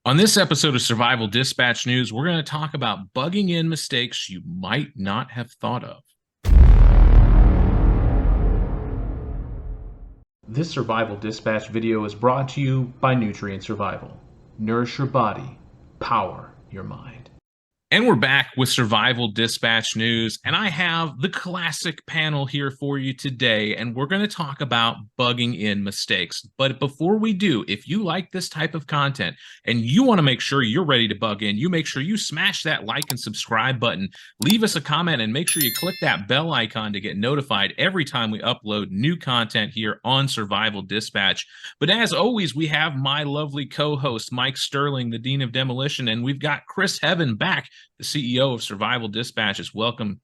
On this episode of Survival Dispatch News, we're going to talk about bugging in mistakes you might not have thought of. This Survival Dispatch video is brought to you by Nutrient Survival. Nourish your body, power your mind. And we're back with Survival Dispatch News, and I have the classic panel here for you today, and we're going to talk about bugging in mistakes. But before we do, if you like this type of content and you want to make sure you're ready to bug in, you make sure you smash that like and subscribe button, leave us a comment, and make sure you click that bell icon to get notified every time we upload new content here on Survival Dispatch. But as always, we have my lovely co-host, Mike Sterling, the Dean of Demolition, and we've got Chris Heaven back, the CEO of Survival Dispatches. Welcome,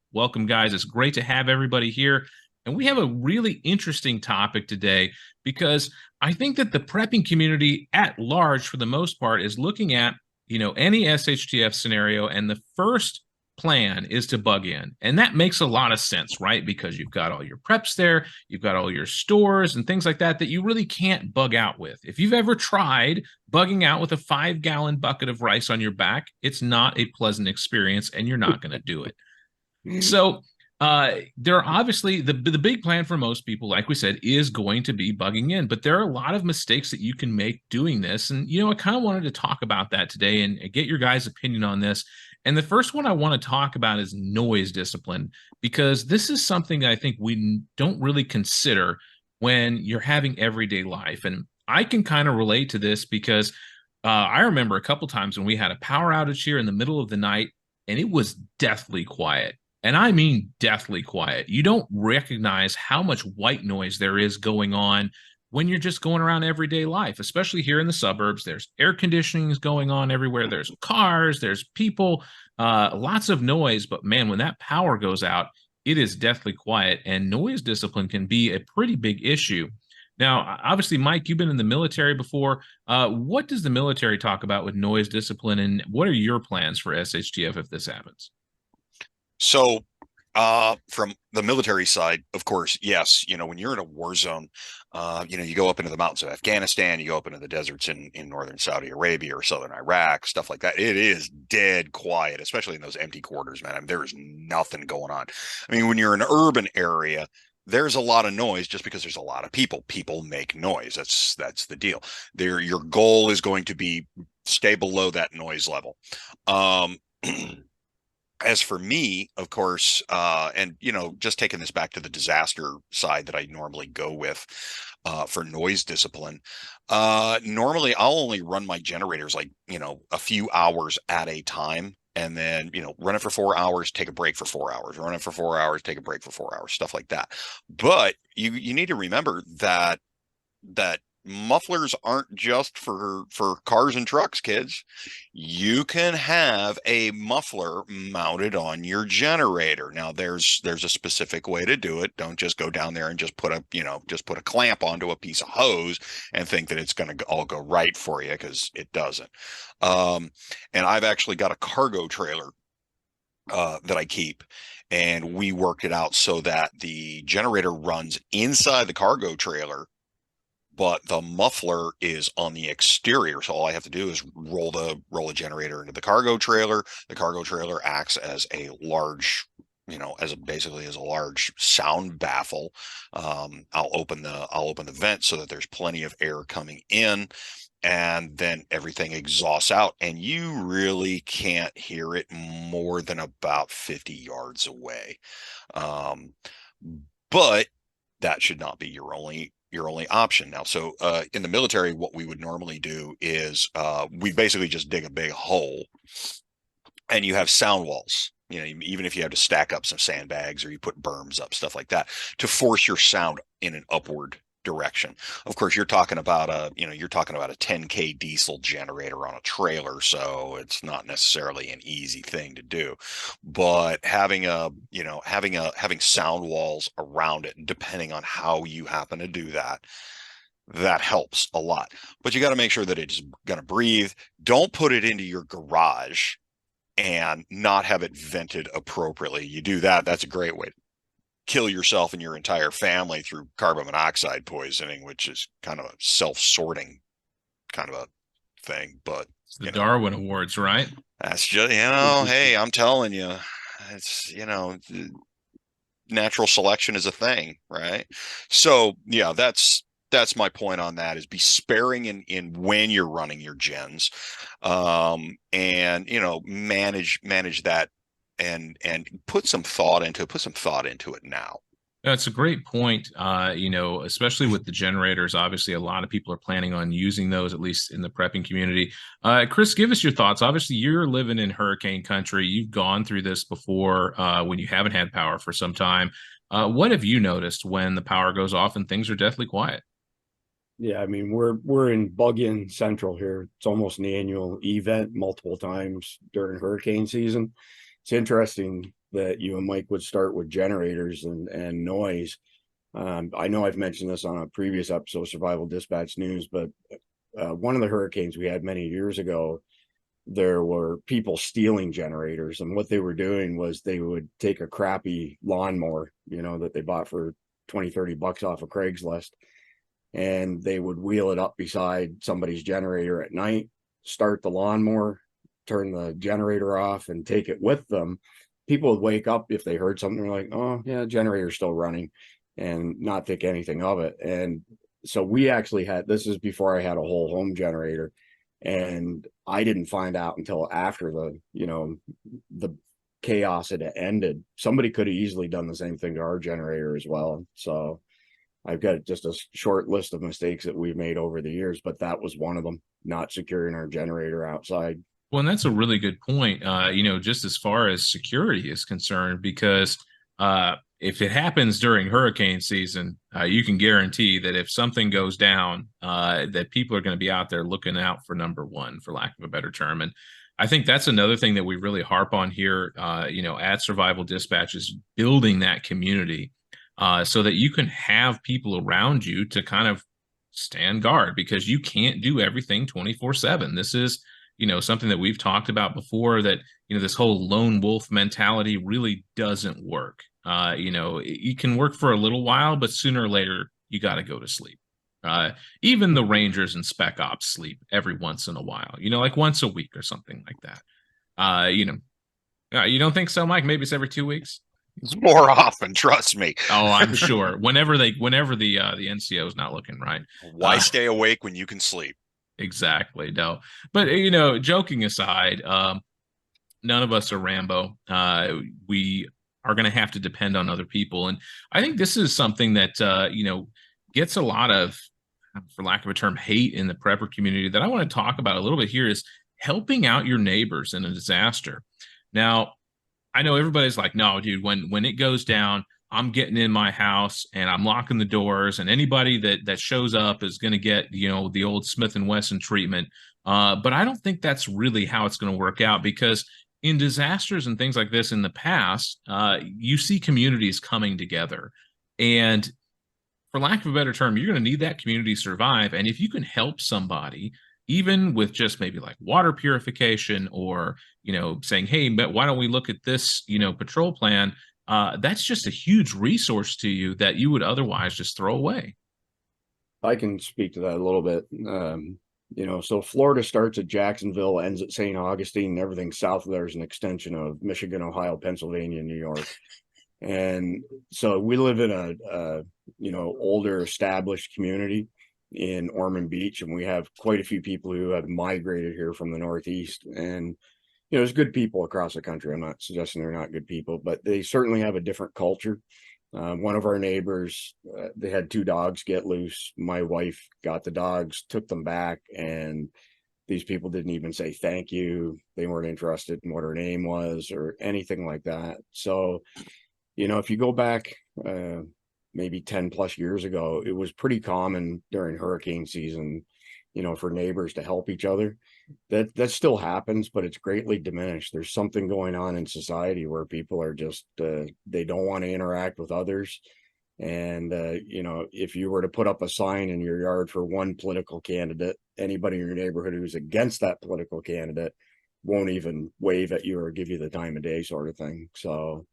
guys. It's great to have everybody here. And we have a really interesting topic today because I think that the prepping community at large, for the most part, is looking at, any SHTF scenario, and the first plan is to bug in. And that makes a lot of sense, right? Because you've got all your preps there, you've got all your stores and things like that you really can't bug out with. If you've ever tried bugging out with a 5-gallon bucket of rice on your back, it's not a pleasant experience and you're not going to do it. So there are obviously the big plan for most people, like we said, is going to be bugging in, but there are a lot of mistakes that you can make doing this. And, I kind of wanted to talk about that today and get your guys' opinion on this. And the first one I want to talk about is noise discipline, because this is something that I think we don't really consider when you're having everyday life. And I can kind of relate to this because I remember a couple times when we had a power outage here in the middle of the night, and it was deathly quiet. And I mean deathly quiet. You don't recognize how much white noise there is going on when you're just going around everyday life, especially here in the suburbs. There's air conditioning going on everywhere. There's cars, there's people, lots of noise. But man, when that power goes out, it is deathly quiet, and noise discipline can be a pretty big issue. Now, obviously, Mike, you've been in the military before. What does the military talk about with noise discipline, and what are your plans for SHTF if this happens? So, from the military side, of course, yes, when you're in a war zone, you go up into the mountains of Afghanistan, you go up into the deserts in northern Saudi Arabia or southern Iraq, stuff like that. It is dead quiet, especially in those empty quarters, man. I mean, there is nothing going on. I mean, when you're in an urban area, there's a lot of noise just because there's a lot of people. People make noise. That's the deal. Your goal is going to be stay below that noise level. Um, As for me, of course, and just taking this back to the disaster side that I normally go with for noise discipline, normally I'll only run my generators like, a few hours at a time. And then, run it for 4 hours, take a break for 4 hours, run it for 4 hours, take a break for 4 hours, stuff like that. But you need to remember that mufflers aren't just for cars and trucks, kids. You can have a muffler mounted on your generator. Now there's a specific way to do it. Don't just go down there and just put a clamp onto a piece of hose and think that it's going to all go right for you, because it doesn't. And I've actually got a cargo trailer that I keep, and we worked it out so that the generator runs inside the cargo trailer, but the muffler is on the exterior. So all I have to do is roll the generator into the cargo trailer. The cargo trailer acts as a large, basically as a large sound baffle. I'll open the vent so that there's plenty of air coming in, and then everything exhausts out, and you really can't hear it more than about 50 yards away. But that should not be your only option now. So in the military, what we would normally do is we basically just dig a big hole, and you have sound walls. Even if you have to stack up some sandbags or you put berms up, stuff like that, to force your sound in an upward direction. Of course, you're talking about a 10K diesel generator on a trailer, so it's not necessarily an easy thing to do. But having sound walls around it, depending on how you happen to do that helps a lot. But you got to make sure that it's going to breathe. Don't put it into your garage and not have it vented appropriately. You do that, that's a great way to kill yourself and your entire family through carbon monoxide poisoning, which is kind of a self-sorting kind of a thing. But It's the You know, Darwin Awards, right? that's just, hey, I'm telling you, it's, natural selection is a thing, right? So yeah, that's my point on that, is be sparing in when you're running your gens, and manage that, and put some thought into it now. That's a great point. Especially with the generators, obviously a lot of people are planning on using those, at least in the prepping community. Chris, give us your thoughts. Obviously, you're living in hurricane country. You've gone through this before when you haven't had power for some time. What have you noticed when the power goes off and things are deathly quiet? Yeah, I mean we're in Bug-In Central here. It's almost an annual event, multiple times during hurricane season. It's interesting that you and Mike would start with generators and noise. I know I've mentioned this on a previous episode, Survival Dispatch News, but one of the hurricanes we had many years ago, there were people stealing generators, and what they were doing was they would take a crappy lawnmower, that they bought for 20-30 bucks off of Craigslist, and they would wheel it up beside somebody's generator at night, start the lawnmower, turn the generator off, and take it with them. People would wake up if they heard something like, oh yeah, generator's still running, and not think anything of it. And so we actually had, this is before I had a whole home generator, and I didn't find out until after the chaos had ended. Somebody could have easily done the same thing to our generator as well. So I've got just a short list of mistakes that we've made over the years, but that was one of them, not securing our generator outside. Well, and that's a really good point, just as far as security is concerned, because if it happens during hurricane season, you can guarantee that if something goes down, that people are going to be out there looking out for number one, for lack of a better term. And I think that's another thing that we really harp on here, at Survival Dispatch, is building that community so that you can have people around you to kind of stand guard, because you can't do everything 24/7. This is something that we've talked about before, that this whole lone wolf mentality really doesn't work. It can work for a little while, but sooner or later you got to go to sleep. Even the Rangers and Spec Ops sleep every once in a while, like once a week or something like that. You don't think so, Mike? Maybe it's every 2 weeks. It's more often, trust me. Oh, I'm sure. Whenever the NCO is not looking right. Why stay awake when you can sleep? Exactly. No, but joking aside, none of us are Rambo. We are going to have to depend on other people, and I think this is something that gets a lot of, for lack of a term, hate in the prepper community that I want to talk about a little bit here, is helping out your neighbors in a disaster. Now, I know everybody's like, no, dude, when it goes down, I'm getting in my house and I'm locking the doors, and anybody that shows up is going to get, the old Smith and Wesson treatment. But I don't think that's really how it's going to work out, because in disasters and things like this in the past, you see communities coming together, and for lack of a better term, you're going to need that community to survive. And if you can help somebody, even with just maybe like water purification, or, saying, hey, but why don't we look at this, patrol plan? That's just a huge resource to you that you would otherwise just throw away. I can speak to that a little bit. So Florida starts at Jacksonville, ends at St. Augustine, and everything south of there is an extension of Michigan, Ohio, Pennsylvania, New York. And so we live in a older established community in Ormond Beach, and we have quite a few people who have migrated here from the Northeast. And there's good people across the country. I'm not suggesting they're not good people, but they certainly have a different culture. One of our neighbors, they had 2 dogs get loose. My wife got the dogs, took them back, and these people didn't even say thank you. They weren't interested in what her name was or anything like that. So, if you go back maybe 10 plus years ago, it was pretty common during hurricane season, for neighbors to help each other. That still happens, but it's greatly diminished. There's something going on in society where people are just they don't want to interact with others. And if you were to put up a sign in your yard for one political candidate, anybody in your neighborhood who's against that political candidate won't even wave at you or give you the time of day, sort of thing. So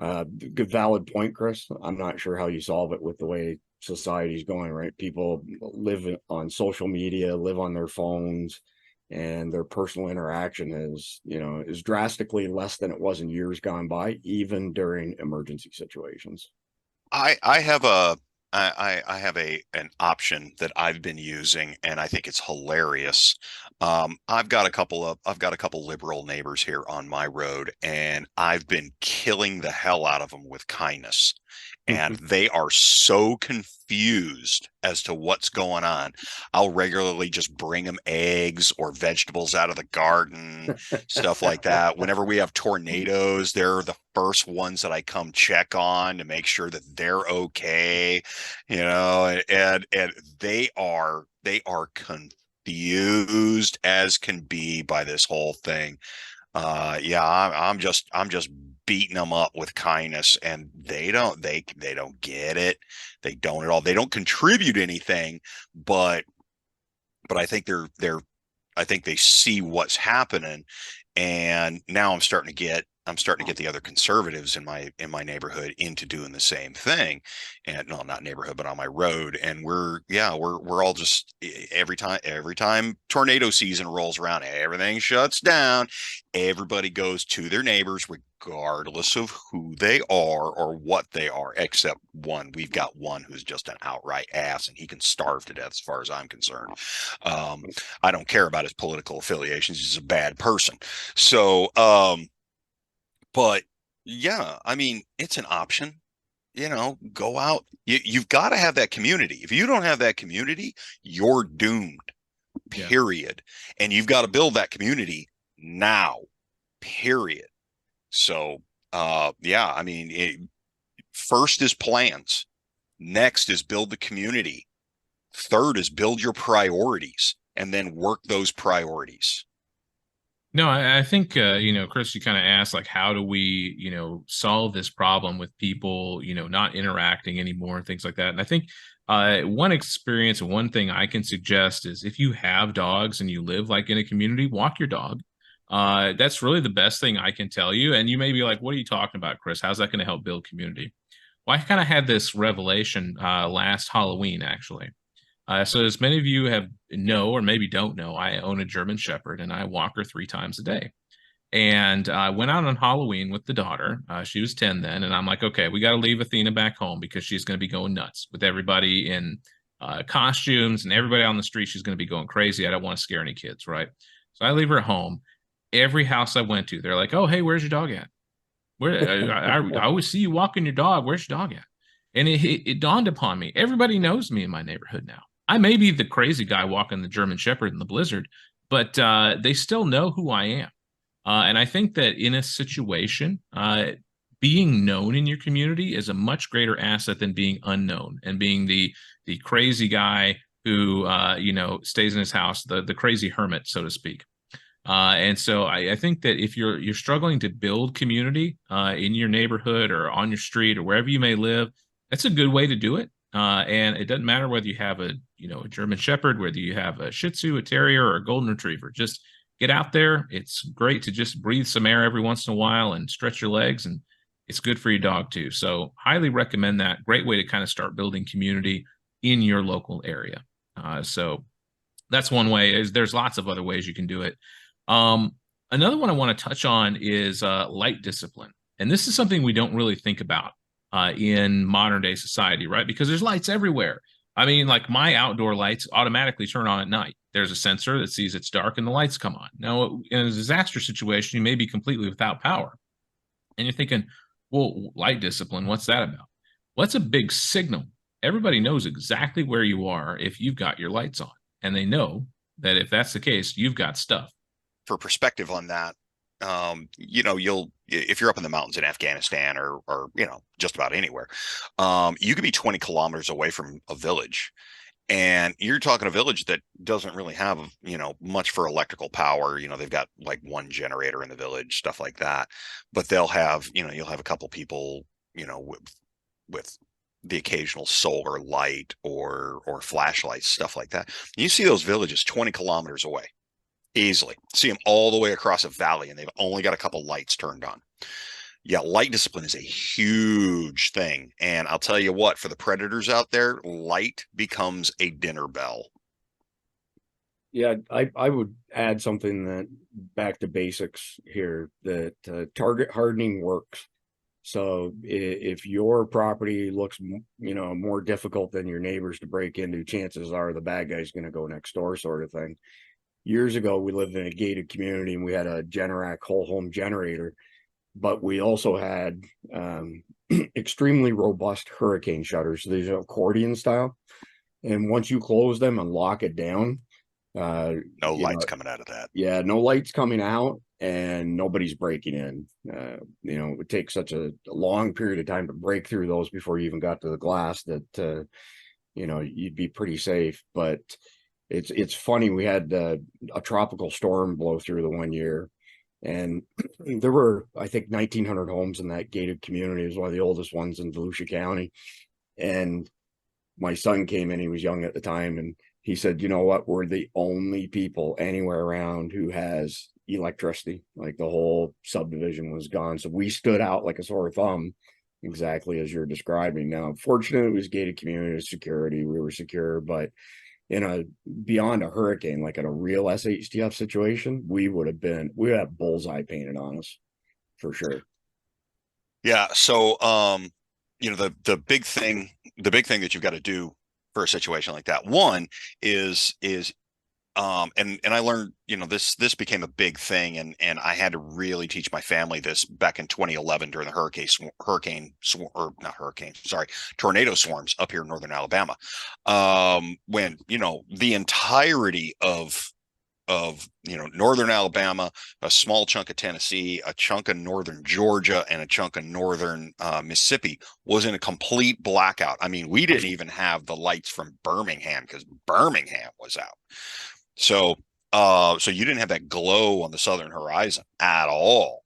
good, valid point, Chris. I'm not sure how you solve it with the way society's going, right? People live on social media, live on their phones, and their personal interaction is drastically less than it was in years gone by, even during emergency situations. I have I have an option that I've been using, and I think it's hilarious. I've got a couple liberal neighbors here on my road, and I've been killing the hell out of them with kindness. And they are so confused as to what's going on. I'll regularly just bring them eggs or vegetables out of the garden, stuff like that. Whenever we have tornadoes, they're the first ones that I come check on to make sure that they're okay, and they are confused as can be by this whole thing. Yeah, I'm just beating them up with kindness, and they don't get it. They don't at all. They don't contribute anything, but I think I think they see what's happening, and now I'm starting to get the other conservatives in my neighborhood into doing the same thing. And no, not neighborhood, but on my road. And we're all just, every time tornado season rolls around, everything shuts down. Everybody goes to their neighbors, regardless of who they are or what they are, except one. We've got one who's just an outright ass, and he can starve to death as far as I'm concerned. I don't care about his political affiliations. He's a bad person. So, but yeah, I mean, it's an option. Go out. You've got to have that community. If you don't have that community, you're doomed, Yeah. period. And you've got to build that community now, period. So, yeah, I mean, first is plans. Next is build the community. Third is build your priorities and then work those priorities. No, I think, Chris, you kind of asked, like, how do we, solve this problem with people, not interacting anymore and things like that. And I think one experience, one thing I can suggest is if you have dogs and you live like in a community, walk your dog. That's really the best thing I can tell you. And you may be like, what are you talking about, Chris? How's that going to help build community? Well, I kind of had this revelation last Halloween, actually. So as many of you know, or maybe don't know, I own a German Shepherd and I walk her 3 times a day. And I went out on Halloween with the daughter. She was 10 then. And I'm like, okay, we got to leave Athena back home because she's going to be going nuts with everybody in costumes and everybody on the street. She's going to be going crazy. I don't want to scare any kids, right? So I leave her at home. Every house I went to, they're like, oh, hey, where's your dog at? I always see you walking your dog. Where's your dog at? And it dawned upon me, everybody knows me in my neighborhood now. I may be the crazy guy walking the German Shepherd in the blizzard, but they still know who I am. And I think that in a situation, being known in your community is a much greater asset than being unknown and being the crazy guy who stays in his house, the crazy hermit, so to speak. And so I think that if you're struggling to build community in your neighborhood or on your street or wherever you may live, that's a good way to do it. And it doesn't matter whether you have a German Shepherd, whether you have a Shih Tzu, a Terrier, or a Golden Retriever. Just get out there. It's great to just breathe some air every once in a while and stretch your legs, and it's good for your dog too. So highly recommend that. Great way to kind of start building community in your local area. So that's one way. There's lots of other ways you can do it. Another one I want to touch on is light discipline. And this is something we don't really think about in modern day society, right? Because there's lights everywhere. I mean, like my outdoor lights automatically turn on at night. There's a sensor that sees it's dark and the lights come on. Now, in a disaster situation, you may be completely without power. And you're thinking, well, light discipline, what's that about? Well, it's a big signal. Everybody knows exactly where you are if you've got your lights on. And they know that if that's the case, you've got stuff. For perspective on that, if you're up in the mountains in Afghanistan or just about anywhere, you could be 20 kilometers away from a village, and you're talking a village that doesn't really have much for electrical power. They've got like one generator in the village, stuff like that, but they'll have you'll have a couple people with the occasional solar light or flashlights, stuff like that. You see those villages 20 kilometers away. Easily see them all the way across a valley, and they've only got a couple lights turned on. Yeah, light discipline is a huge thing. And I'll tell you what, for the predators out there, light becomes a dinner bell. Yeah, I would add something that back to basics here, that target hardening works. So if your property looks, more difficult than your neighbors to break into, chances are the bad guy's going to go next door, sort of thing. Years ago, we lived in a gated community and we had a Generac whole home generator, but we also had extremely robust hurricane shutters. These are accordion style. And once you close them and lock it down, No lights coming out of that. yeah, no lights coming out and nobody's breaking in. It would take such a long period of time to break through those before you even got to the glass that, you'd be pretty safe. But it's funny. We had a tropical storm blow through the one year, and there were, I think, 1,900 homes in that gated community. It was one of the oldest ones in Volusia County. And my son came in, he was young at the time, and he said, you know what, we're the only people anywhere around who has electricity. Like the whole subdivision was gone. So we stood out like a sore thumb, exactly as you're describing. Now, fortunately, it was gated community security. We were secure, but beyond a hurricane, like in a real SHTF situation, we would have bullseye painted on us for sure. Yeah. So, the big thing that you've got to do for a situation like that, one is and I learned, this became a big thing, and I had to really teach my family this back in 2011 during the tornado swarms up here in northern Alabama, when the entirety of northern Alabama, a small chunk of Tennessee, a chunk of northern Georgia, and a chunk of northern Mississippi was in a complete blackout. I mean, we didn't even have the lights from Birmingham because Birmingham was out. So you didn't have that glow on the southern horizon at all.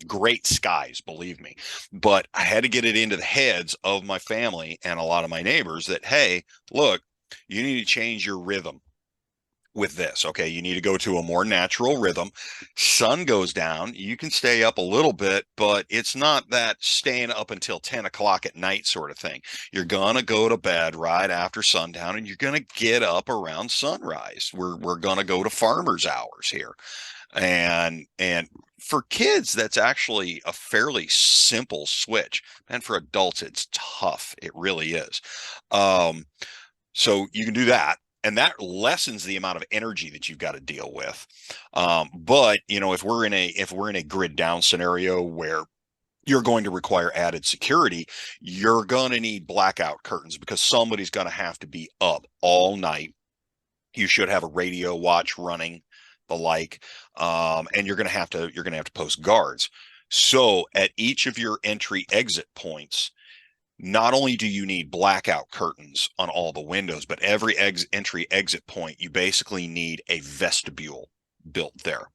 Great skies, believe me. But I had to get it into the heads of my family and a lot of my neighbors that, hey, look, you need to change your rhythm with this. Okay, you need to go to a more natural rhythm. Sun goes down, you can stay up a little bit, but it's not that staying up until 10 o'clock at night sort of thing. You're gonna go to bed right after sundown, and you're gonna get up around sunrise. We're gonna go to farmers hours here. And for kids, that's actually a fairly simple switch, and for adults it's tough. It really is. So you can do that, and that lessens the amount of energy that you've got to deal with. But if we're in a grid down scenario where you're going to require added security, you're going to need blackout curtains because somebody's going to have to be up all night. You should have a radio watch running, the like, and you're going to have to post guards. So at each of your entry exit points, not only do you need blackout curtains on all the windows, but every entry exit point, you basically need a vestibule built there.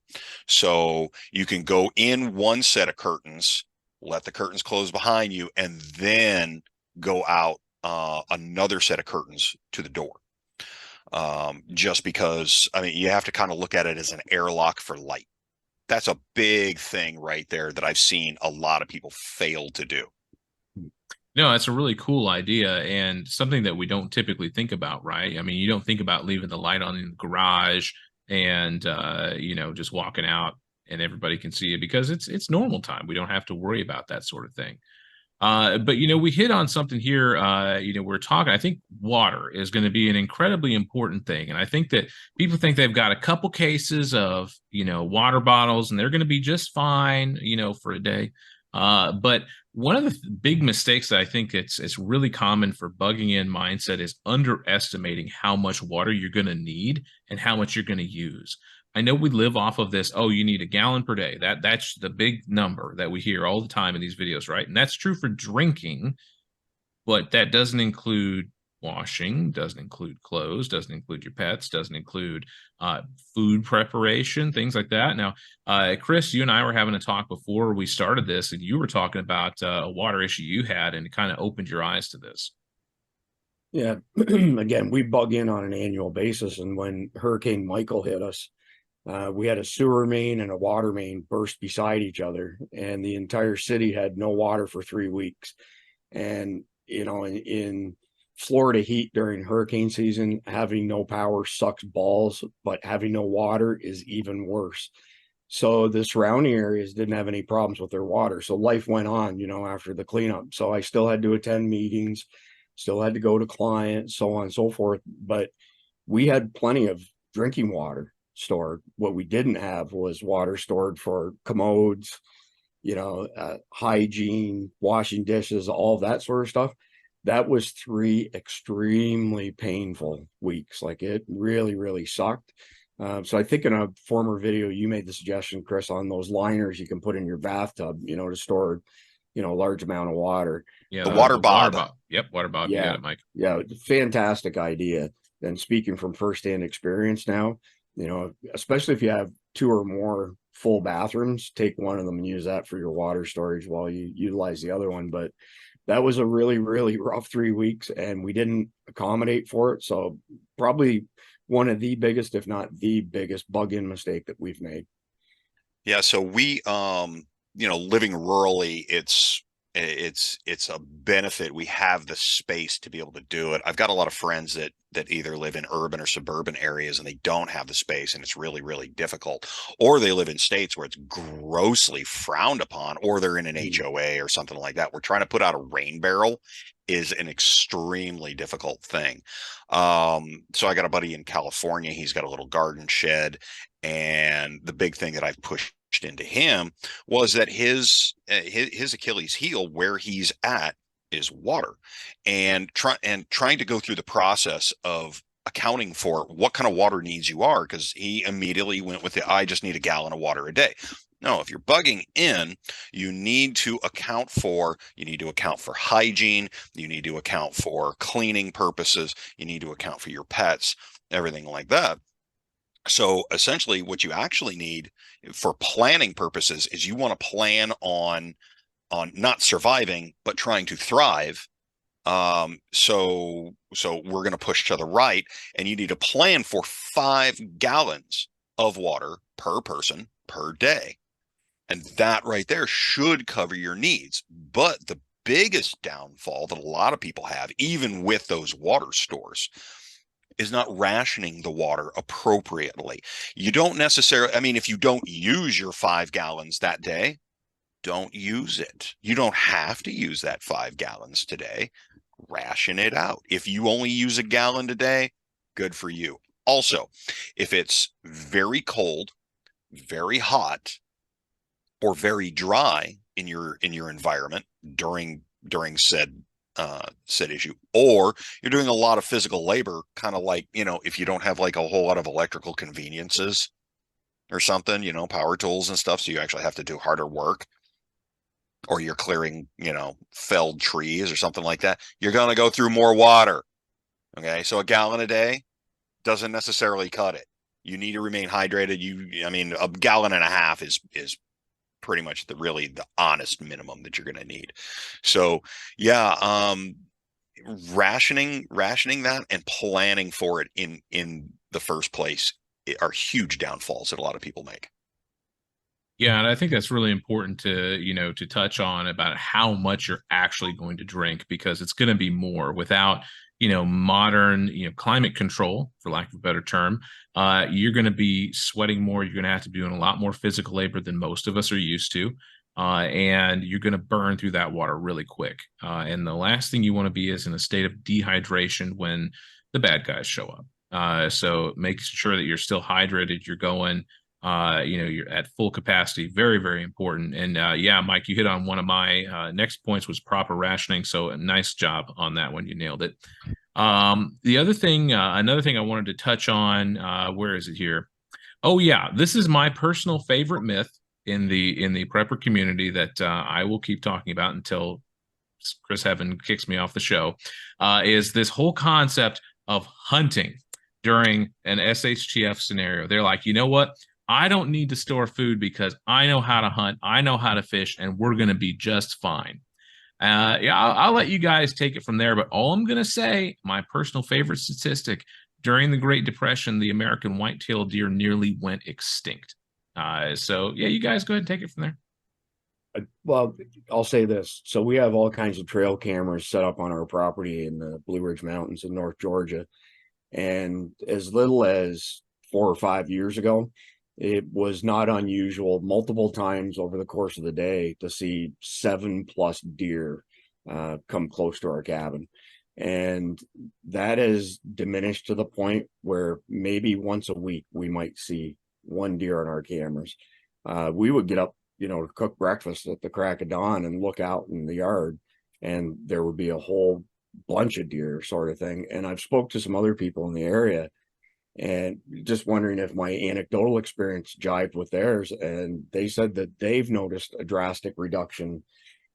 So you can go in one set of curtains, let the curtains close behind you, and then go out another set of curtains to the door. Just because, I mean, you have to kind of look at it as an airlock for light. That's a big thing right there that I've seen a lot of people fail to do. No, that's a really cool idea and something that we don't typically think about, right? I mean, you don't think about leaving the light on in the garage and just walking out and everybody can see it because it's normal time. We don't have to worry about that sort of thing. But we hit on something here. We're talking. I think water is going to be an incredibly important thing, and I think that people think they've got a couple cases of water bottles and they're going to be just fine, for a day. But one of the big mistakes that I think it's really common for bugging in mindset is underestimating how much water you're going to need and how much you're going to use. I know we live off of this, oh, you need a gallon per day. That's the big number that we hear all the time in these videos, right? And that's true for drinking, but that doesn't include washing, doesn't include clothes, doesn't include your pets, doesn't include food preparation, things like that. Now, Chris, you and I were having a talk before we started this, and you were talking about a water issue you had, and it kind of opened your eyes to this. Yeah, again, we bug in on an annual basis, and when Hurricane Michael hit us, we had a sewer main and a water main burst beside each other, and the entire city had no water for 3 weeks. And in Florida heat during hurricane season, having no power sucks balls, but having no water is even worse. So the surrounding areas didn't have any problems with their water. So life went on, after the cleanup. So I still had to attend meetings, still had to go to clients, so on and so forth. But we had plenty of drinking water stored. What we didn't have was water stored for commodes, hygiene, washing dishes, all that sort of stuff. That was 3 extremely painful weeks. Like, it really, really sucked. So I think in a former video, you made the suggestion, Chris, on those liners you can put in your bathtub, to store, a large amount of water. Yeah, the water bob. Yep, water bob. Yeah, you got it, Mike. Yeah, fantastic idea. And speaking from firsthand experience now, especially if you have 2 or more full bathrooms, take one of them and use that for your water storage while you utilize the other one. But that was a really, really rough 3 weeks, and we didn't accommodate for it. So probably one of the biggest, if not the biggest, bug-in mistake that we've made. Yeah, so we living rurally, it's a benefit. We have the space to be able to do it. I've got a lot of friends that either live in urban or suburban areas and they don't have the space, and it's really, really difficult, or they live in states where it's grossly frowned upon, or they're in an HOA or something like that. We're trying to put out a rain barrel is an extremely difficult thing. So I got a buddy in California. He's got a little garden shed, and the big thing that I've pushed into him was that his Achilles heel, where he's at, is water, and trying to go through the process of accounting for what kind of water needs you are, because he immediately went with I just need a gallon of water a day. No, if you're bugging in, you need to account for hygiene, you need to account for cleaning purposes, you need to account for your pets, everything like that. So essentially what you actually need for planning purposes is you want to plan on not surviving, but trying to thrive. So we're going to push to the right, and you need to plan for 5 gallons of water per person per day. And that right there should cover your needs. But the biggest downfall that a lot of people have, even with those water stores, is not rationing the water appropriately. You don't necessarily, if you don't use your 5 gallons that day, don't use it. You don't have to use that 5 gallons today. Ration it out. If you only use a gallon today, good for you. Also, if it's very cold, very hot, or very dry in your environment during said issue, or you're doing a lot of physical labor, kind of like, if you don't have like a whole lot of electrical conveniences or something, power tools and stuff, so you actually have to do harder work, or you're clearing, felled trees or something like that, you're going to go through more water. Okay, so a gallon a day doesn't necessarily cut it. You need to remain hydrated. A gallon and a half is pretty much the honest minimum that you're going to need. So yeah, rationing that and planning for it in the first place are huge downfalls that a lot of people make. Yeah, and I think that's really important to touch on about how much you're actually going to drink, because it's going to be more without modern climate control, for lack of a better term. You're going to be sweating more. You're going to have to be doing a lot more physical labor than most of us are used to, and you're going to burn through that water really quick. And the last thing you want to be is in a state of dehydration when the bad guys show up. So making sure that you're still hydrated, you're going. You're at full capacity. Very, very important. And yeah, Mike, you hit on one of my next points, was proper rationing. So a nice job on that one. You nailed it. The other thing, another thing I wanted to touch on, where is it here? Oh yeah, this is my personal favorite myth in the prepper community that I will keep talking about until Chris Heaven kicks me off the show, is this whole concept of hunting during an SHTF scenario. They're like, you know what? I don't need to store food because I know how to hunt, I know how to fish, and we're going to be just fine. Yeah, I'll let you guys take it from there. But all I'm going to say, my personal favorite statistic, during the Great Depression, the American white-tailed deer nearly went extinct. So yeah, you guys go ahead and take it from there. Well, I'll say this. So we have all kinds of trail cameras set up on our property in the Blue Ridge Mountains in North Georgia. And as little as 4 or 5 years ago, it was not unusual multiple times over the course of the day to see 7+ deer come close to our cabin. And that has diminished to the point where maybe once a week we might see one deer on our cameras. We would get up, to cook breakfast at the crack of dawn and look out in the yard, and there would be a whole bunch of deer, sort of thing. And I've spoke to some other people in the area and just wondering if my anecdotal experience jived with theirs. And they said that they've noticed a drastic reduction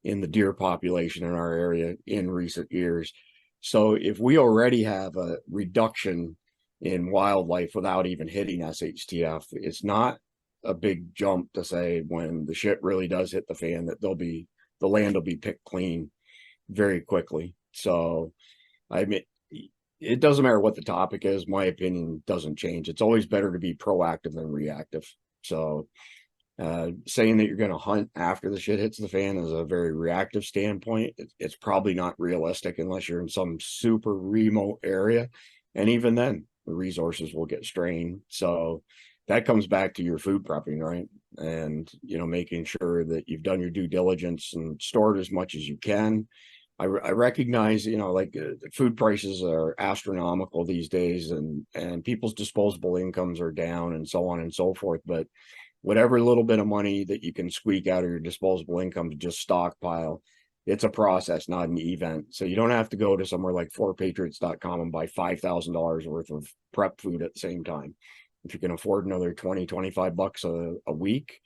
in the deer population in our area in recent years. So if we already have a reduction in wildlife without even hitting SHTF, it's not a big jump to say when the shit really does hit the fan that the land will be picked clean very quickly. So I mean, it doesn't matter what the topic is. My opinion doesn't change. It's always better to be proactive than reactive. So saying that you're going to hunt after the shit hits the fan is a very reactive standpoint. It's probably not realistic unless you're in some super remote area. And even then, the resources will get strained. So that comes back to your food prepping, right? And, making sure that you've done your due diligence and stored as much as you can. I recognize, food prices are astronomical these days, and people's disposable incomes are down and so on and so forth. But whatever little bit of money that you can squeak out of your disposable income to just stockpile, it's a process, not an event. So you don't have to go to somewhere like 4patriots.com and buy $5,000 worth of prep food at the same time. If you can afford another 20-25 bucks a week,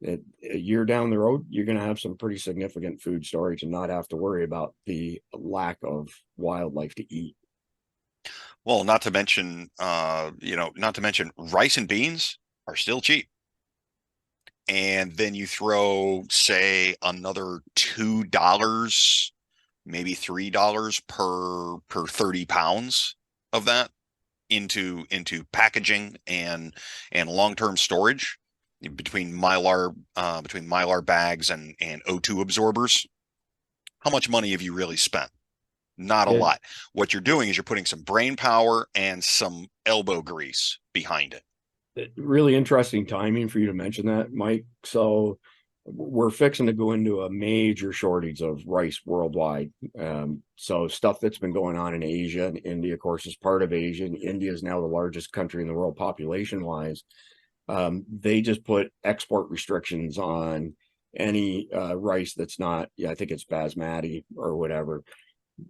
a year down the road, you're going to have some pretty significant food storage and not have to worry about the lack of wildlife to eat. Well, not to mention, rice and beans are still cheap. And then you throw, say, another $2, maybe $3 per 30 pounds of that into packaging and long-term storage between mylar bags and O2 absorbers. How much money have you really spent? Not a lot. What you're doing is you're putting some brain power and some elbow grease behind it. Really interesting timing for you to mention that, Mike. So we're fixing to go into a major shortage of rice worldwide. So stuff that's been going on in Asia, and India, of course, is part of Asia. And India is now the largest country in the world population-wise. They just put export restrictions on any rice that's not, I think it's basmati or whatever.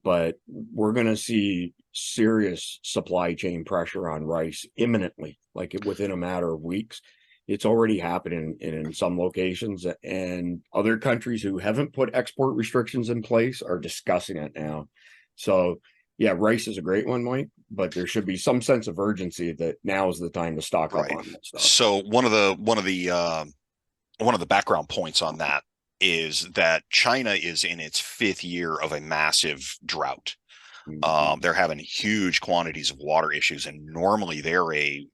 But we're going to see serious supply chain pressure on rice imminently, like within a matter of weeks. It's already happening in some locations, and other countries who haven't put export restrictions in place are discussing it now. So yeah, rice is a great one, Mike, but there should be some sense of urgency that now is the time to stock up on that stuff. So one of the background points on that is that China is in its 5th year of a massive drought. They're having huge quantities of water issues, and normally they are a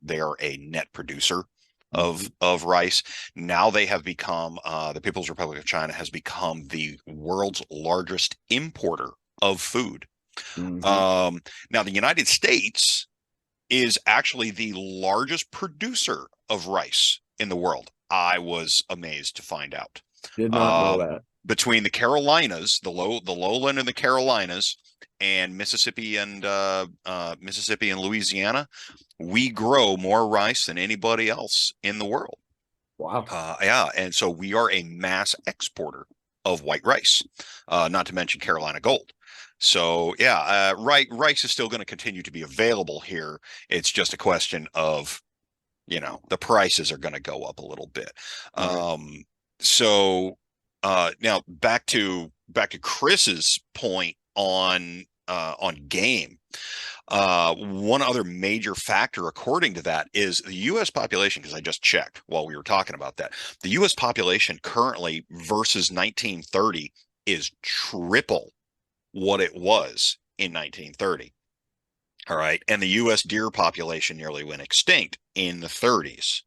net producer of rice. Now they have become the People's Republic of China has become the world's largest importer of food. Now the United States is actually the largest producer of rice in the world. I was amazed to find out. Did not know that. Between the Carolinas, the lowland and the Carolinas, and Mississippi and Louisiana, we grow more rice than anybody else in the world. Wow. Yeah, and so we are a mass exporter of white rice, not to mention Carolina Gold. So yeah, rice is still going to continue to be available here. It's just a question of, the prices are going to go up a little bit. Right. So now back to Chris's point on game. One other major factor, according to that, is the U.S. population, because I just checked while we were talking about that. The U.S. population currently versus 1930 is triple what it was in 1930. All right. And the U.S. deer population nearly went extinct in the 30s.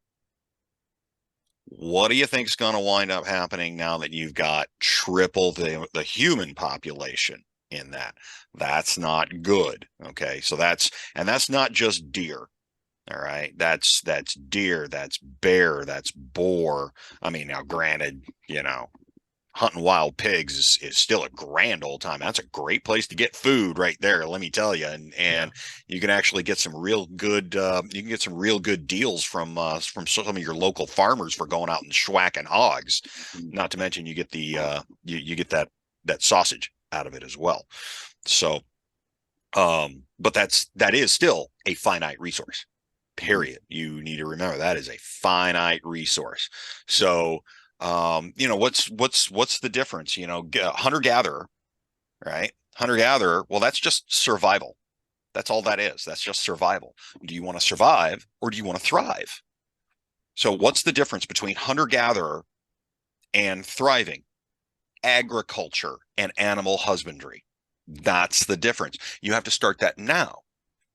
What do you think is going to wind up happening now that you've got triple the human population in that? That's not good. Okay. So that's not just deer. All right. That's deer, that's bear, that's boar. I mean, now granted, hunting wild pigs is still a grand old time. That's a great place to get food right there, let me tell you. And Yeah. you can actually get some real good deals from some of your local farmers for going out and schwacking hogs. Not to mention you get the you get that sausage out of it as well. So but that is still a finite resource. Period. You need to remember that is a finite resource. So what's the difference? Hunter gatherer, right? Hunter gatherer. Well, that's just survival. That's all that is. That's just survival. Do you want to survive or do you want to thrive? So what's the difference between hunter gatherer and thriving? Agriculture and animal husbandry. That's the difference. You have to start that now.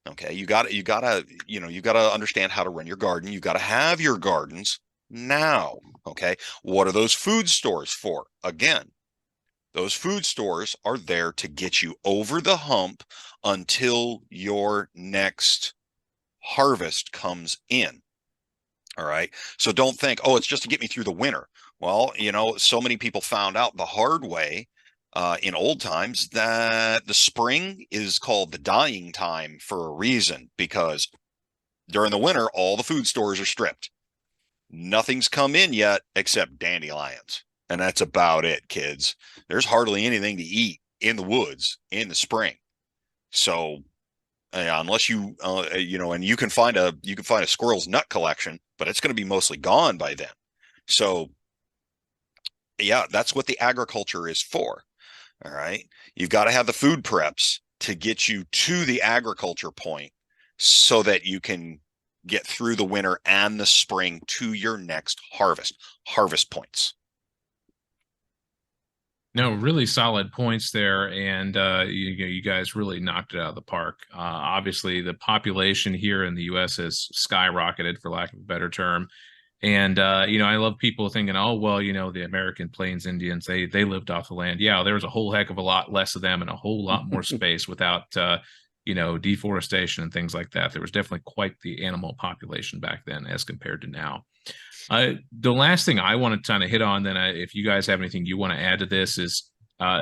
Okay, you got to understand how to run your garden. You got to have your gardens now. Okay, what are those food stores for? Again, those food stores are there to get you over the hump until your next harvest comes in. All right, so don't think, oh, it's just to get me through the winter. Well, so many people found out the hard way in old times that the spring is called the dying time for a reason, because during the winter, all the food stores are stripped. Nothing's come in yet except dandelions. And that's about it, kids. There's hardly anything to eat in the woods in the spring. So unless and you can find a squirrel's nut collection, but it's going to be mostly gone by then. So yeah, that's what the agriculture is for. All right. You've got to have the food preps to get you to the agriculture point so that you can get through the winter and the spring to your next harvest points. No, really solid points there, and you guys really knocked it out of the park. Obviously, the population here in the U.S. has skyrocketed, for lack of a better term, and I love people thinking, oh well, the American Plains Indians they lived off the land. Yeah, there was a whole heck of a lot less of them and a whole lot more space without deforestation and things like that. There was definitely quite the animal population back then as compared to now. The last thing I want to kind of hit on, then, if you guys have anything you want to add to this, is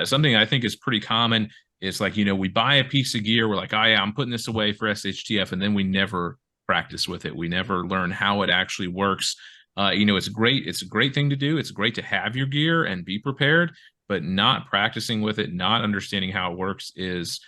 something I think is pretty common. It's like, we buy a piece of gear. We're like, oh, yeah, I'm putting this away for SHTF. And then we never practice with it. We never learn how it actually works. It's great. It's a great thing to do. It's great to have your gear and be prepared, but not practicing with it, not understanding how it works is,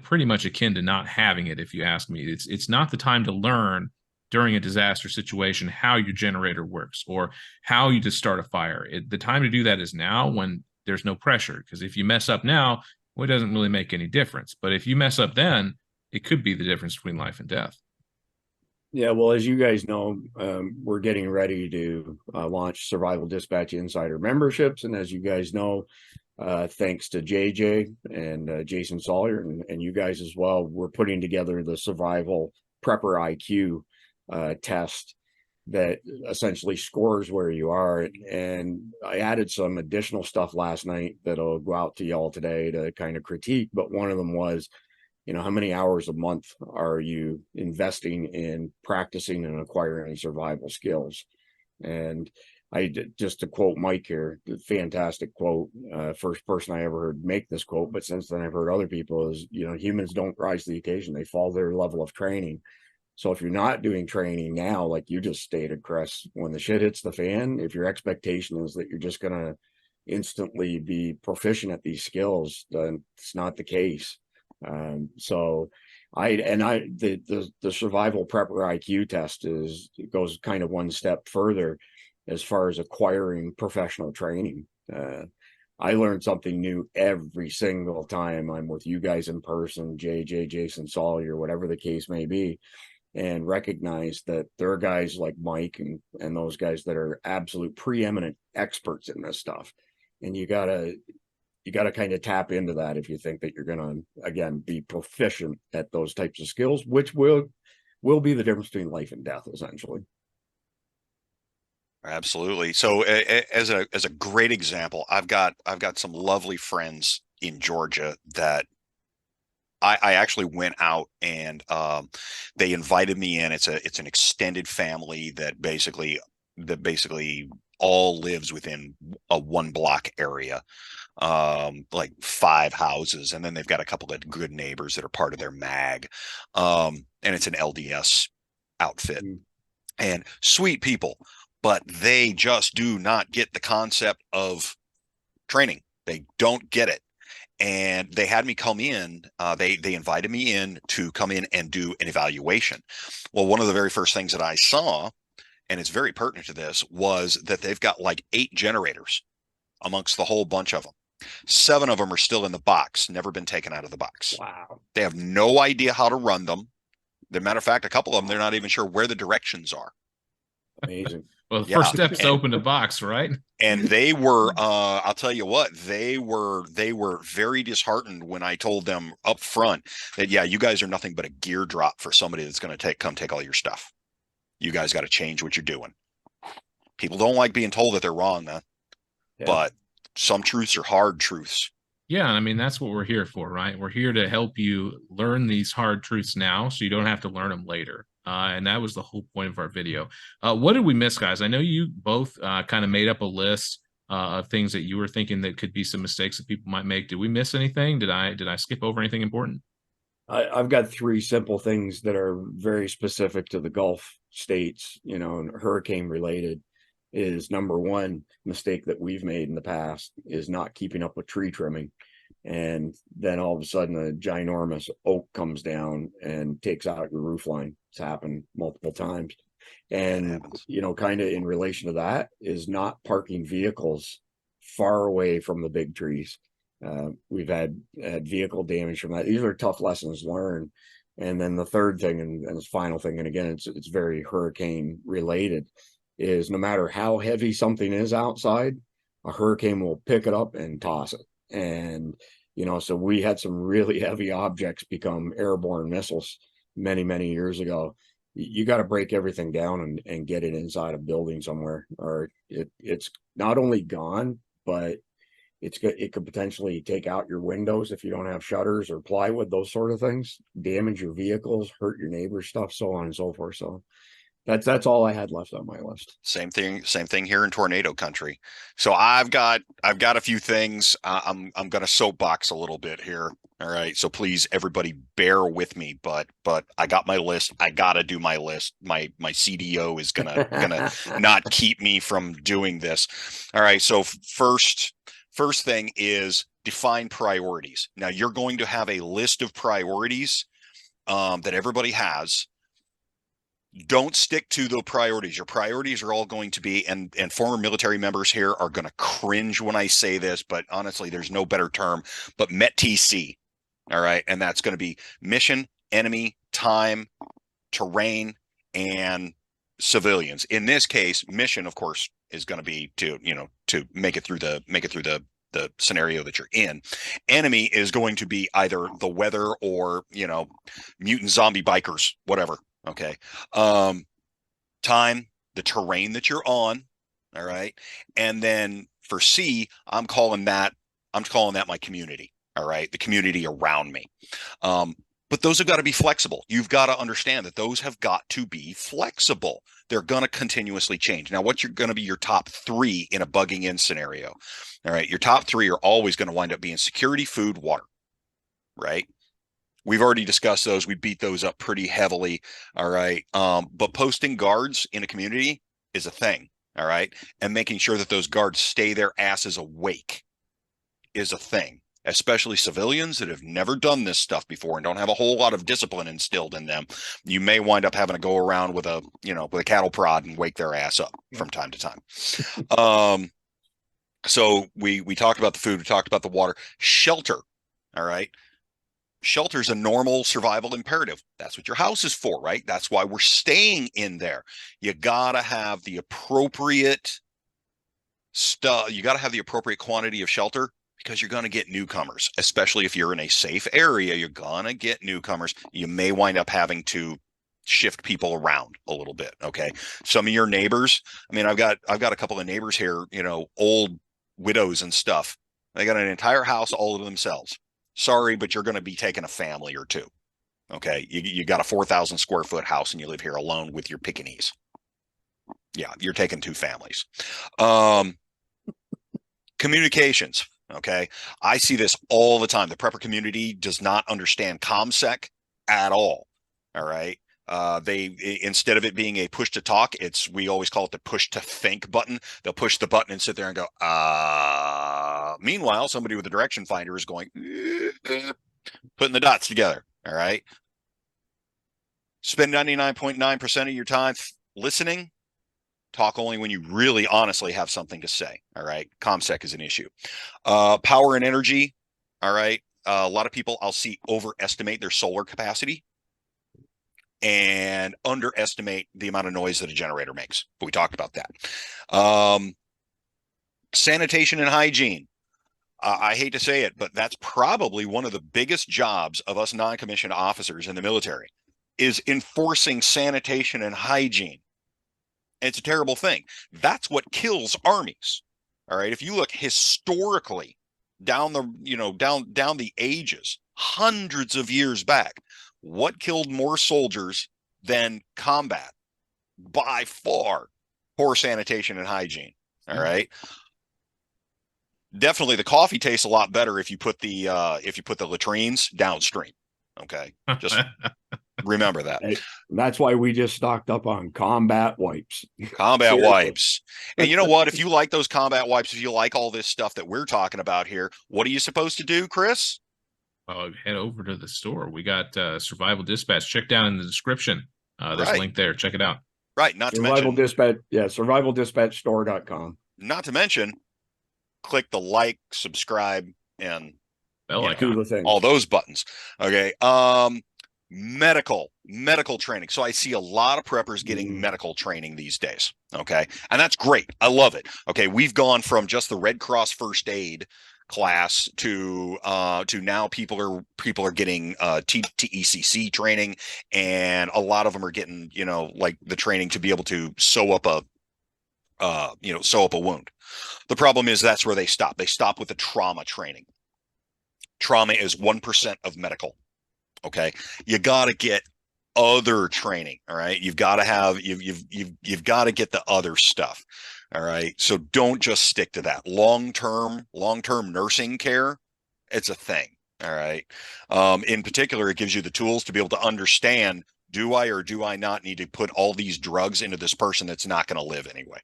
pretty much akin to not having it. If you ask me, it's not the time to learn during a disaster situation how your generator works or how you just start a fire. The time to do that is now, when there's no pressure, because if you mess up now, well, it doesn't really make any difference. But if you mess up then, it could be the difference between life and death. Yeah, well, as you guys know, we're getting ready to launch Survival Dispatch Insider memberships. And as you guys know, thanks to JJ and Jason Sawyer and you guys as well, we're putting together the Survival Prepper IQ test that essentially scores where you are. And I added some additional stuff last night that'll go out to y'all today to kind of critique. But one of them was, how many hours a month are you investing in practicing and acquiring survival skills? And just to quote Mike here, the fantastic quote, first person I ever heard make this quote, but since then I've heard other people, is, humans don't rise to the occasion. They follow their level of training. So if you're not doing training now, like you just stated, Chris, when the shit hits the fan, if your expectation is that you're just going to instantly be proficient at these skills, then it's not the case. So the survival prepper IQ test goes kind of one step further as far as acquiring professional training. I learn something new every single time I'm with you guys in person, JJ, Jason Sawyer, whatever the case may be, and recognize that there are guys like Mike and those guys that are absolute preeminent experts in this stuff. And you gotta kind of tap into that if you think that you're gonna, again, be proficient at those types of skills, which will be the difference between life and death, essentially. Absolutely. So as a great example, I've got some lovely friends in Georgia that I actually went out and they invited me in. It's an extended family that basically all lives within a 1 block area, like 5 houses, and then they've got a couple of good neighbors that are part of their mag, and it's an LDS outfit Mm. and sweet people, but they just do not get the concept of training. They don't get it. And they had me come in. They invited me in to come in and do an evaluation. Well, one of the very first things that I saw, and it's very pertinent to this, was that they've got like 8 generators amongst the whole bunch of them. 7 of them are still in the box, never been taken out of the box. Wow. They have no idea how to run them. As a matter of fact, a couple of them, they're not even sure where the directions are. Amazing. Well, the Yeah. first step is to open the box, right? And they were, I'll tell you what, they were very disheartened when I told them up front that, yeah, you guys are nothing but a gear drop for somebody that's going to come take all your stuff. You guys got to change what you're doing. People don't like being told that they're wrong, man. Yeah. But some truths are hard truths. Yeah, I mean, that's what we're here for, right? We're here to help you learn these hard truths now so you don't have to learn them later. And that was the whole point of our video. What did we miss, guys? I know you both kind of made up a list of things that you were thinking that could be some mistakes that people might make. Did we miss anything? Did I skip over anything important? I've got 3 simple things that are very specific to the Gulf states, and hurricane related. Is number one mistake that we've made in the past is not keeping up with tree trimming. And then all of a sudden a ginormous oak comes down and takes out your roof line. It's happened multiple times. And, kind of in relation to that is not parking vehicles far away from the big trees. We've had vehicle damage from that. These are tough lessons learned. And then the third thing, and this final thing, and again, it's very hurricane related, is no matter how heavy something is outside, a hurricane will pick it up and toss it. And, so we had some really heavy objects become airborne missiles many, many years ago. You got to break everything down and get it inside a building somewhere, or it's not only gone, but it could potentially take out your windows if you don't have shutters or plywood, those sort of things, damage your vehicles, hurt your neighbor's stuff, so on and so forth. So that's all I had left on my list. Same thing here in tornado country. So I've got a few things. I'm going to soapbox a little bit here. All right. So please, everybody, bear with me. But I got my list. I got to do my list. My CDO is gonna not keep me from doing this. All right. So first thing is define priorities. Now you're going to have a list of priorities that everybody has. Don't stick to the priorities. Your priorities are all going to be, and former military members here are going to cringe when I say this, but honestly, there's no better term, but METTC. All right. And that's going to be mission, enemy, time, terrain, and civilians. In this case, mission, of course, is going to be to make it through the scenario that you're in. Enemy is going to be either the weather or, mutant zombie bikers, whatever. Okay. Time, the terrain that you're on. All right. And then for C, I'm calling that my community. All right. The community around me. But those have got to be flexible. You've got to understand that those have got to be flexible. They're going to continuously change. Now, what's going to be your top 3 in a bugging in scenario? All right. Your top 3 are always going to wind up being security, food, water. Right. We've already discussed those. We beat those up pretty heavily. All right. But posting guards in a community is a thing. All right. And making sure that those guards stay their asses awake is a thing, especially civilians that have never done this stuff before and don't have a whole lot of discipline instilled in them. You may wind up having to go around with a cattle prod and wake their ass up from time to time. So we talked about the food. We talked about the water. Shelter. All right. Shelter is a normal survival imperative. That's what your house is for, right? That's why we're staying in there. You got to have the appropriate stuff. You got to have the appropriate quantity of shelter because you're going to get newcomers, especially if you're in a safe area. You're going to get newcomers. You may wind up having to shift people around a little bit. Okay. Some of your neighbors, I mean, I've got a couple of neighbors here, you know, old widows and stuff. They got an entire house all to themselves. Sorry, but you're going to be taking a family or two. Okay. You got a 4,000 square foot house and you live here alone with your Pekingese. Yeah. You're taking two families. Communications. Okay. I see this all the time. The prepper community does not understand ComSec at all. All right. They, instead of it being a push to talk, we always call it the push to think button. They'll push the button and sit there and go, meanwhile, somebody with a direction finder is going, putting the dots together. All right. Spend 99.9% of your time listening. Talk only when you really honestly have something to say. All right. ComSec is an issue. Power and energy. All right. A lot of people I'll see overestimate their solar capacity and underestimate the amount of noise that a generator makes. We talked about that. Sanitation and hygiene. I hate to say it, but that's probably one of the biggest jobs of us non-commissioned officers in the military is enforcing sanitation and hygiene. And it's a terrible thing. That's what kills armies. All right. If you look historically down the ages, hundreds of years back, what killed more soldiers than combat? By far, poor sanitation and hygiene. All right. Definitely the coffee tastes a lot better if you put the latrines downstream. Okay. Just remember that. Hey, that's why we just stocked up on combat wipes. Combat Seriously. Wipes. And you know what? If you like those combat wipes, if you like all this stuff that we're talking about here, what are you supposed to do, Chris? Well, head over to the store. We got Survival Dispatch. Check down in the description. There's a link there. Check it out. Right. Not Survival to mention Dispatch. Yeah. SurvivalDispatchStore.com. Not to mention, click the like, subscribe, and all those buttons. Okay. Medical training. So I see a lot of preppers getting medical training these days. Okay. And that's great. I love it. Okay. We've gone from just the Red Cross first aid class to now people are getting TECC training, and a lot of them are getting, like the training to be able to sew up a wound. The problem is that's where they stop. They stop with the trauma training. Trauma is 1% of medical. Okay. You got to get other training. All right. You've got to get the other stuff. All right. So don't just stick to that long-term nursing care. It's a thing. All right. In particular, it gives you the tools to be able to understand, do I or do I not need to put all these drugs into this person that's not going to live anyway?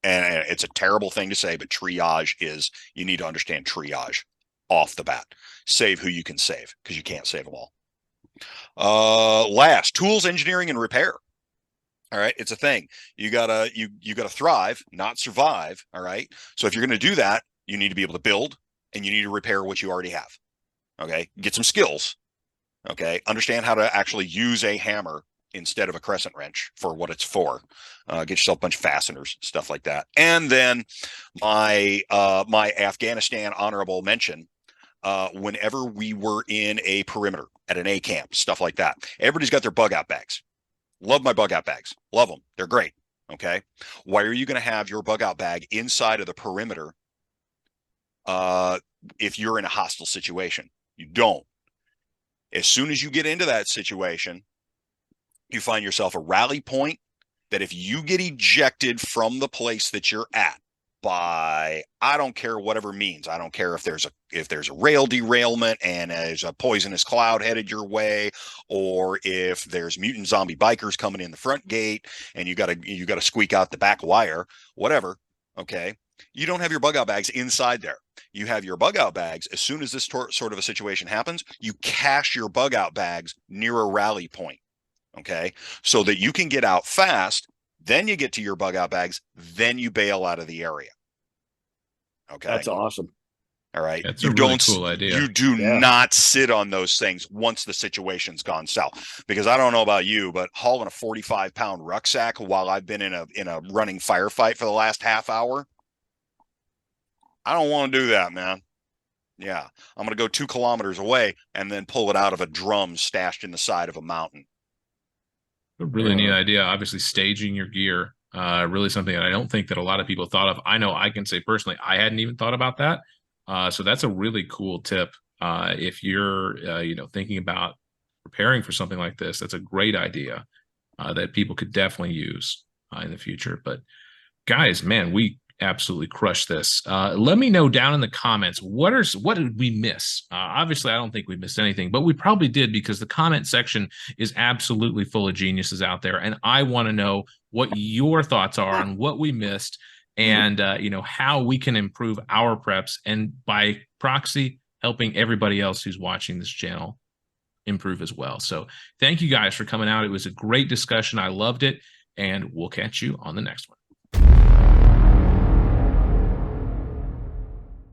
And it's a terrible thing to say, but you need to understand triage off the bat. Save who you can save, because you can't save them all. Last, tools, engineering, and repair. All right. It's a thing. You gotta thrive, not survive. All right. So if you're going to do that, you need to be able to build, and you need to repair what you already have. Okay. Get some skills. Okay. Understand how to actually use a hammer instead of a crescent wrench for what it's for. Get yourself a bunch of fasteners, stuff like that. And then my Afghanistan honorable mention, whenever we were in a perimeter at an A camp, stuff like that, everybody's got their bug out bags. Love my bug out bags. Love them. They're great. Okay. Why are you going to have your bug out bag inside of the perimeter if you're in a hostile situation? You don't. As soon as you get into that situation, you find yourself a rally point that if you get ejected from the place that you're at by, I don't care whatever means, I don't care if there's a rail derailment and there's a poisonous cloud headed your way, or if there's mutant zombie bikers coming in the front gate and you got to squeak out the back wire, whatever. Okay. You don't have your bug out bags inside there. You have your bug out bags. As soon as this sort of a situation happens, you cache your bug out bags near a rally point. Okay. So that you can get out fast. Then you get to your bug out bags. Then you bail out of the area. Okay. That's awesome. All right. That's a really cool idea. You do not sit on those things once the situation's gone south, because I don't know about you, but hauling a 45-pound rucksack while I've been in a running firefight for the last half hour, I don't want to do that, man. Yeah. I'm going to go 2 kilometers away and then pull it out of a drum stashed in the side of a mountain. A really neat idea. Obviously, staging your gear, really something that I don't think that a lot of people thought of. I know I can say personally, I hadn't even thought about that. So that's a really cool tip. If you're, thinking about preparing for something like this, that's a great idea that people could definitely use in the future. But guys, man, we absolutely crushed this. Let me know down in the comments, what did we miss? Obviously, I don't think we missed anything, but we probably did, because the comment section is absolutely full of geniuses out there. And I want to know what your thoughts are on what we missed, and how we can improve our preps, and by proxy, helping everybody else who's watching this channel improve as well. So thank you guys for coming out. It was a great discussion. I loved it, and we'll catch you on the next one.